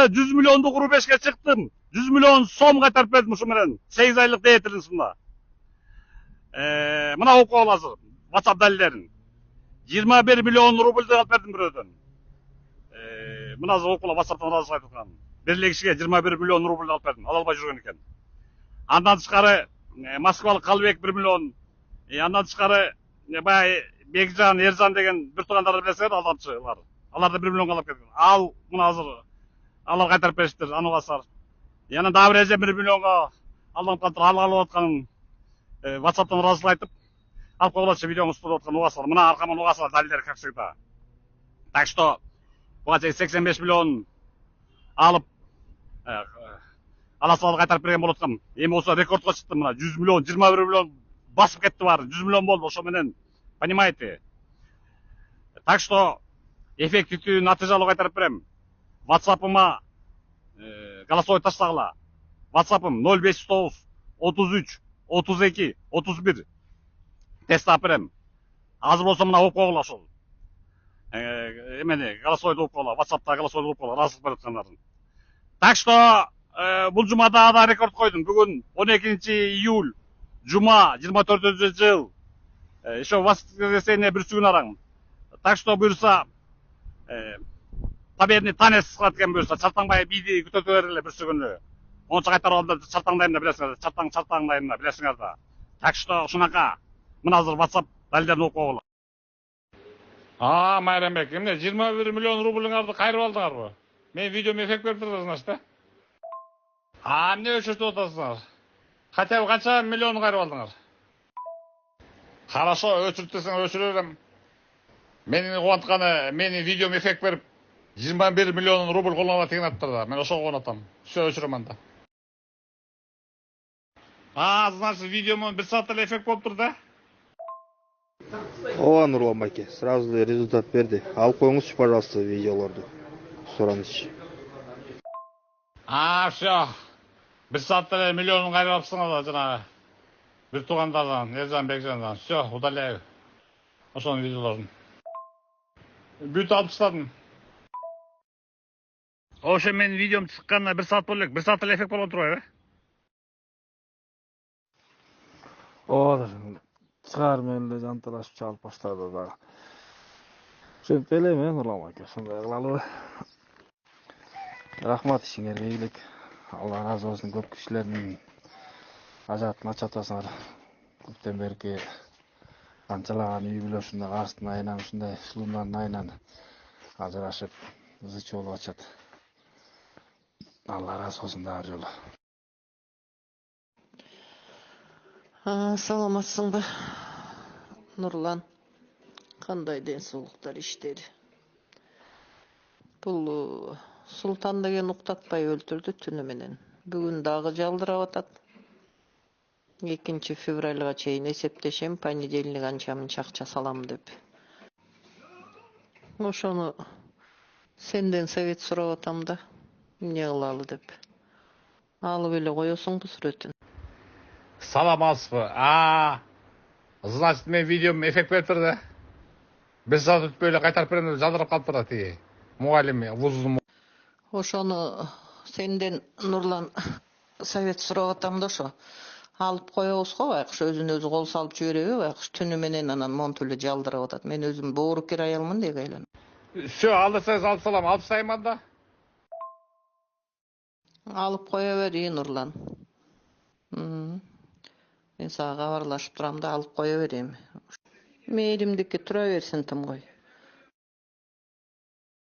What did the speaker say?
100 миллиондук урбешке чыктым. 100 миллион сом кайтарып бердим ушу менен. 8 айлык деетилисинда. Мына окуп аласыз. WhatsApp далилдерин. 21 миллион рубльды алып бердим бирөөдөн. Мына окуп WhatsApp'тан разы айткан. Бир эле кишиге 21 миллион рубль алып бердим. Ала албай жүргөн экен. Андан тышкары Москвалык Калыбек 1 миллион. Андан тышкары баягы Бекжан, Эржан деген бир туугандарды билесиңер, алдамчылар. Алар да 1 миллионга алып кеткен. Ал мына азыр алар кайтарып бериштир, аны басар. Анан дагы бир эже 1 миллионга алынып калыптыр, алып атканын WhatsApp'тан ыраазычылык айтып, алып коюлат видеоңу студип аткан угасалар. Мына аркаман угасалар далилдер, как всегда. Так что буга 85 миллион алып аласаларды кайтарып берген болуп аткам. Эми болсо рекордко чыкты мына 100 миллион, 21 миллион басып кетти баары. 100 миллион болду ошо менен. Понимаете? Так что эффективдүү натыйжалуу кайтарып берем. WhatsApp'ыма голосовой таштагыла. WhatsApp'ым 0509 33 32 31. Тест алып берем. Азыр болсо мына окуп койгула ошол. Эмени голосовой окуп койгула. WhatsApp'та голосовой окуп койгула, ыраазычылык берип аткандарын. Так что бул жумада да рекорд койдум. Бүгүн 12 июль, жума, 24-жыл. Еще воскресенье бүрсү күн араң. Так что буюрса победный танец кылат экен буюрса, чартаңбай бийди күтөтө бергиле бүрсү күнү. Онча кайтарып алып чартаңдайм да билесиңер, чартаңдайм да билесиңер да. Так что ушунака мына азыр WhatsApp далилдерин окуп койгула. Майрамбек, эмне 21 миллион рубльыңарды кайрып алдыңарбы? Мен видеомо эффект берип турдум, значит, эмне өчүртүп атасыңар? Хотя бы канча миллион кайрып алдыңар? Хорошо, өчүрт десең өчүрө берем. Менин кубантканы, менин видеомо эффект берип 21 миллион рубль колуна теген аттыр да. Мен ошого кубанатам. Все өчүрөм анда. Значит, видеомо 1 саат эле эффект болуптур да? Ооба, Нурлан байке, сразу эле результат берди. Алып коюңузчу, пожалуйста, видеолорду. Сураныч. Все. 1 саат эле миллион кайрып алыпсыңар да жанагы. Бир туугандардан, Эржан, Бекжандан. Все, удаляю. Ошонун видеолорун. Бүт алып таштадым. Ошо менин видеом чыкканына 1 саат болду элек. 1 саат эле эффект болуп турбайбы? Ооба, чыгар менен эле жанталашып чалып баштады дагы. Ошентип элем, Нурлан байке, ошондой кылалыбы. Рахмат, ишиңерге ийгилик. Алла ыраазы болсун, көп кишилердин ажатын ачып атасыңар. Көптөн берки канчалаган үй бүлө ушундай каарстын айынан, ушундай сулундардын айынан ажырашып, ызычы болуп атышат. Алла ыраазы болсун дагы жолу. Саламатсыңбы, Нурлан? Кандай ден соолуктар иштери? Бул Султан деген уктатпай өлтүрдү түнү менен. Бүгүн дагы жалдырап атат. 2 февралга чейин эсептешем, понедельник анча-мынча акча салам деп. Ошону сенден совет сурап атам да, эмне кылалы деп. Алып эле коесуңбу сүрөтүн? Салам алыспы. Значит, мен видеом эффект берип турду. 1 саат өтпөй эле кайтарып берем деп жалдырап калыптыр да тиги. Мугалим, вуздун. Ошону сенден, Нурлан, совет сурап атам да ошо. Алып коебуз го, байкуш өзүн өзү кол салып жибереби, байкуш түнү менен анан монтип эле жалдырап атат. Мен өзүм боорукер аялмын деги айланып. Все, алдырсаңыз алып салам, алып тастайм анда. Алып кое бери, Нурлан. Мен сага кабарлашып турам да, алып кое берем. Мээримдики тура берсин тым кой.